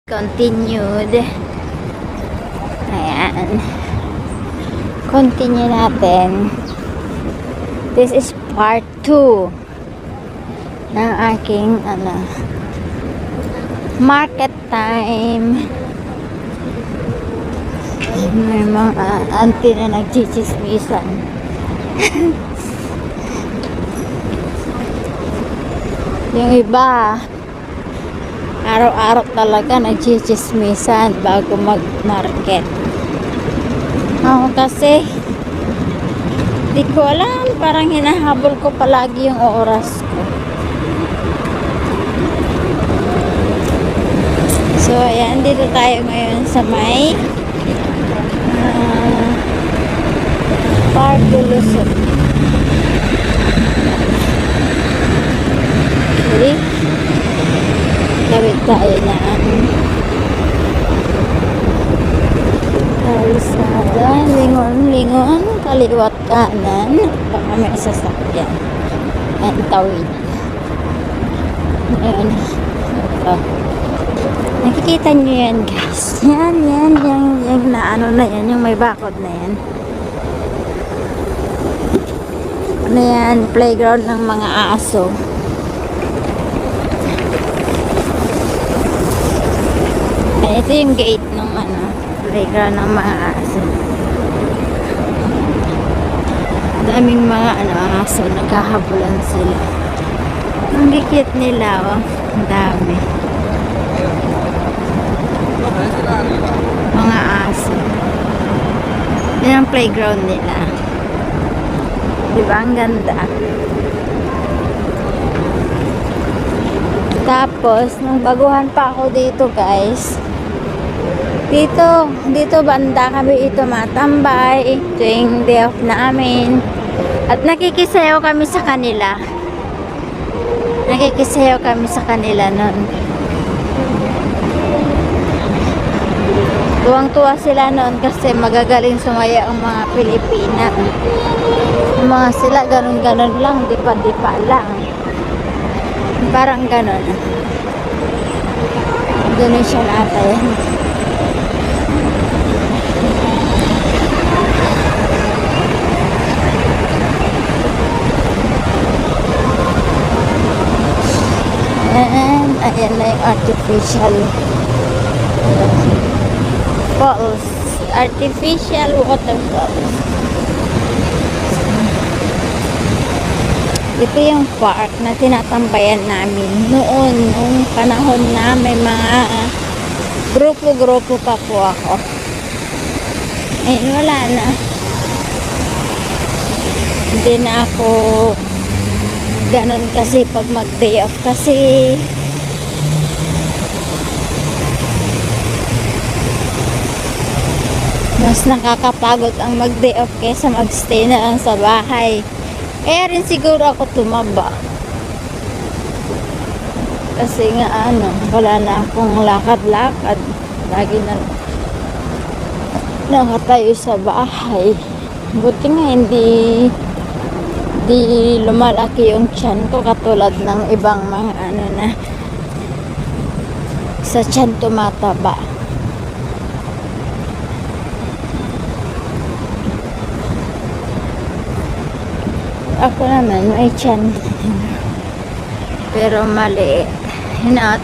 Continued. Ayan. Continue natin. This is part 2 ng aking market time. May mga auntie na nagchichismisan. Yung iba araw-araw talaga nagchichismisan bago mag-market. Ako kasi di ko alam, parang hinahabol ko palagi yung oras ko. So ayan, dito tayo ngayon sa may Park de Luzon. Okay, tawid tayo na kalsada, lingon-lingon, kaliwat kanan, baka may sasakyan. Ayan, tawid. Ayan, ito. Nakikita nyo yan, guys. Yan, yung naano na yan, yung may bakod na yan. Ano yan, playground ng mga aso. Ito yung gate ng playground ng mga aso. Daming mga aso, naghahabulan sila. Ang gigit nila, oh. Ang dami. Mga aso. Yan ang playground nila. Diba? Ang ganda. Tapos, nung baguhan pa ako dito, guys, dito banda kami tumatambay tuwing day off namin, at nakikisayaw kami sa kanila nun. Tuwang-tuwa sila noon kasi magagaling sumaya ang mga Pilipina. Yung mga sila ganun-ganun lang, dipa-dipa lang, parang ganun. Indonesian ata yan. And ayan na yung artificial falls, artificial waterfalls. Ito yung park na tinatambayan namin noon, nung panahon na may mga grupo-grupo pa po ako. Ayun, wala na. Hindi na ako ganon kasi pag mag-day off kasi mas nakakapagod ang mag-day off kaysa mag-stay na lang sa bahay. Kaya rin siguro ako tumaba. Kasi nga wala na akong lakad-lakad. Lagi na nakatayo sa bahay. Buti nga hindi lumalaki yung tiyan ko katulad ng ibang mga na sa tiyan tumataba. Ako naman may tiyan pero maliit.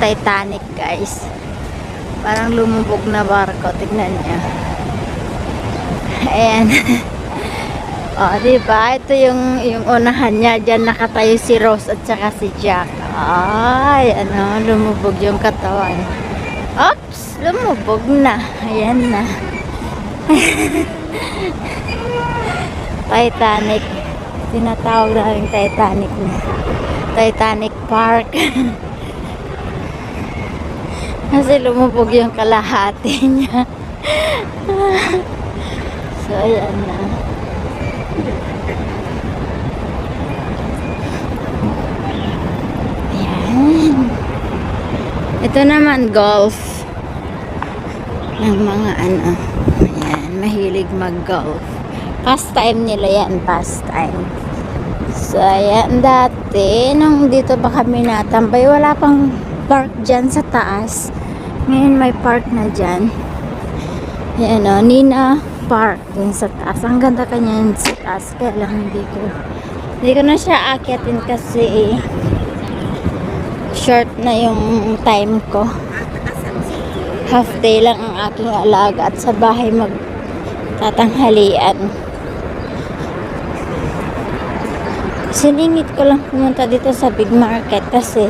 Titanic, guys, parang lumubog na barko. Tignan niya. Ayan. Oh, diba? Ito yung unahan niya. Diyan nakatayo si Rose at saka si Jack. Ay, lumubog yung katawan. Oops! Lumubog na. Ayan na. Titanic. Tinatawag na yung Titanic na. Titanic Park. Kasi lumubog yung kalahati niya. So, ayan na. Ito naman golf ng mga ayan, mahilig mag-golf. Pastime nila yan, pastime. So ayan, dati nung dito pa kami natambay, wala pang park dyan sa taas. Ngayon may park na dyan. Yan o, Nina Park. Yan sa taas. Ang ganda kanya yun sa taas. Kaya lang hindi ko na siya akyatin kasi short na yung time ko. Half day lang ang aking alaga at sa bahay magtatanghalian. Siningit ko lang pumunta dito sa big market kasi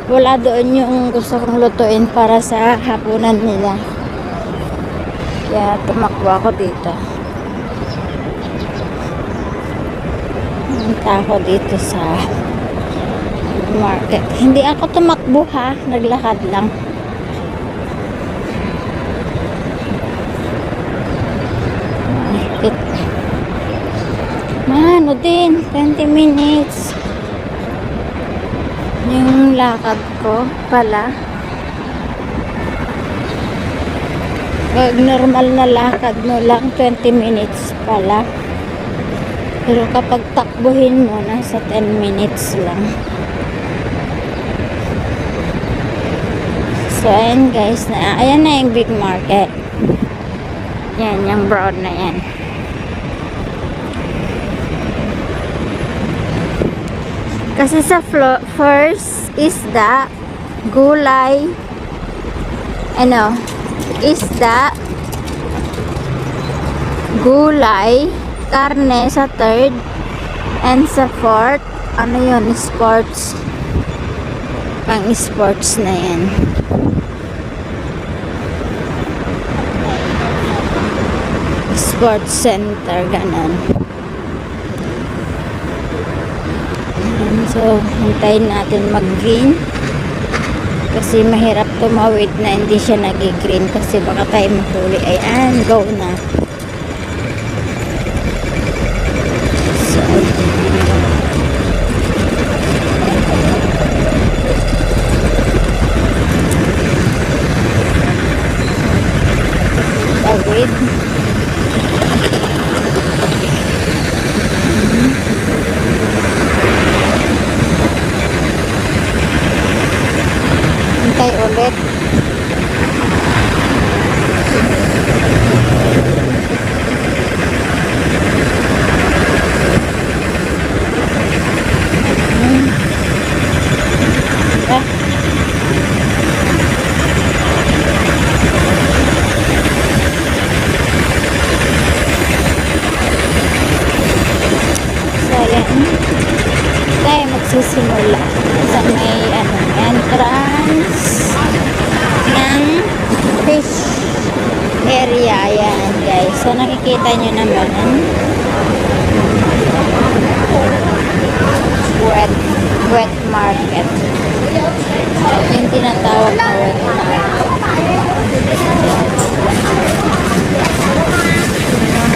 wala doon yung gusto kong lutuin para sa hapunan nila. Kaya tumakbo ako dito. Pumunta ako dito sa market. Hindi ako tumakbo ha, naglakad lang. Market. Ano din, 20 minutes. Yung lakad ko pala. Pag normal na lakad mo lang, 20 minutes pala. Pero kapag takbuhin mo, nasa 10 minutes lang. So, ayan guys, ayan na yung big market. Yan, yung brown na yan. Kasi sa first isda, gulay, isda, gulay, karne sa third, and sa fourth, sports. Pang sports na yan. Sports center, ganon. So, hintayin natin mag-green kasi mahirap tumawid na hindi siya nag-green kasi baka tayo mahuli. Ayan, go na. So, tawid. Hintay ulit. So, yan. Tayo magsisimula sa may entrance ng fish area. Yan guys, so nakikita nyo naman wet market, yung tinatawag na wet market.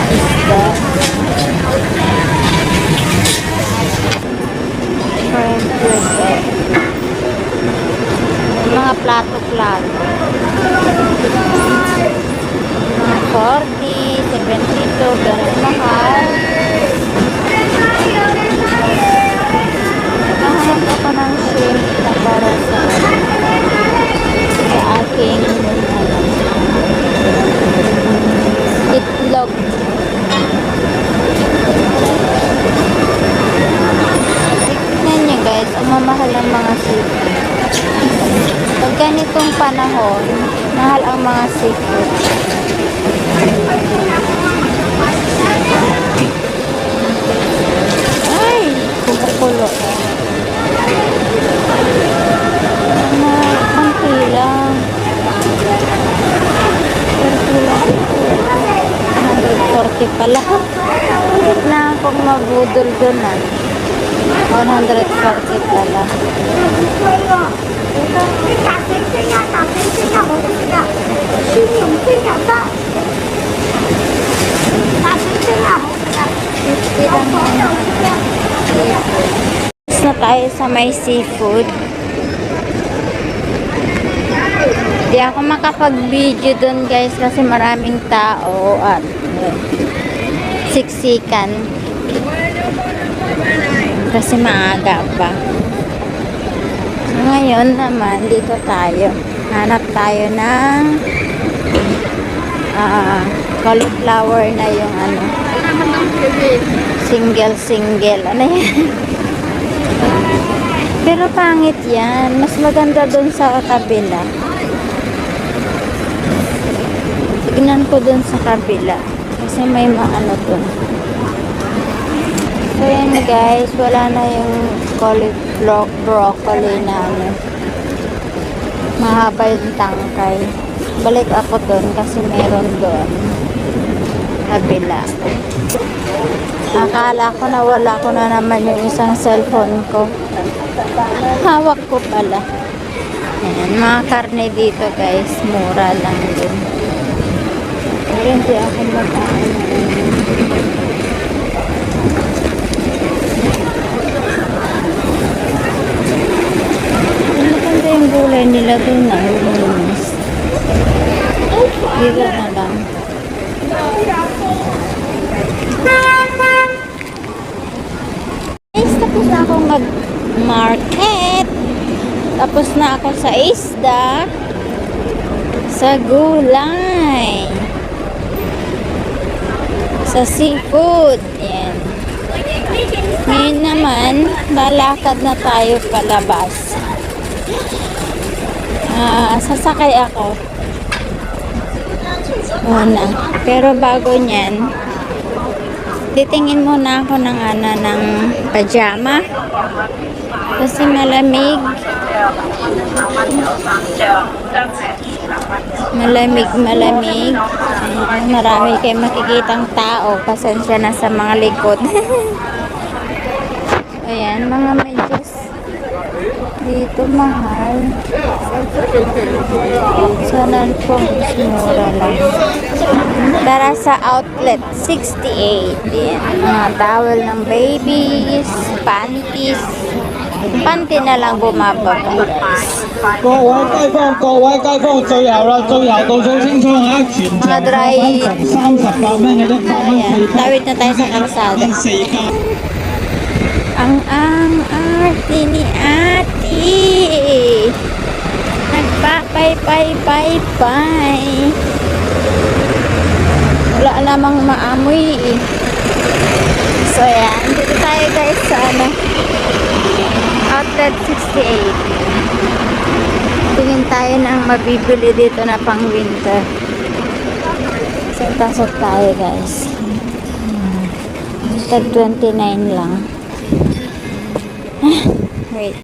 Isda, mga plato-plato, mga 40, 72, ganun mahal. Nakahanap ako ng shrimp na para sa aking itlog. Tignan nyo guys, ang mamahal ng mga seafood. Pag ganitong panahon, mahal ang mga seafood. Ay, kumukulo. Konti lang. 140 pala. Bakit na akong mabudol doon 140 pala. Na tayo sa may seafood. Di ako makapag-video dun guys kasi maraming tao at siksikan kasi maaga pa. So, Ngayon naman, dito tayo. Hanap tayo ng cauliflower na yung ano. Single. Ano yan? Pero pangit yan. Mas maganda dun sa kabila. Tignan ko dun sa kabila. Kasi may maano dun. So yan guys, wala na yung broccoli na ano. Mahaba yung tangkay. Balik ako dun kasi meron dun. Kabila. Akala ko na wala ko na naman yung isang cellphone ko. Hawak ko pala. Ayan, mga karne dito guys. Mura lang din. Pero hindi ako makain. Maganda yung gulay nila dun na. Dito na lang. Guys, tapos na akong mag-market. Tapos na ako sa isda. Sa gulay. Sa seafood. Yan. Ngayon naman, lalakad na tayo palabas. Sasakay ako. Una. Pero bago niyan, titingin muna ako ng ng pajama. Kasi malamig. Malamig. Marami kayo makikitang tao. Pasensya na sa mga likod. Ayan, mga medyas. Dito mahal. Sana po mas mura lang. Tara sa outlet 68. Yan. Mga towel ng babies, panties. Panty na lang bumababa. 各位街坊最後啦，最後倒數清楚嚇，全場貨品從38蚊嘅100蚊起。 Tawid na tayo sa kalsada. Ang arte ni ate. Nagpapay-pay-pay-pay. Wala namang maamoy eh. So yan, dito tayo guys sa outlet 68. Tingin tayo ng mabibili dito na pang winter. So pasok tayo guys. Tag 29 lang. Wait.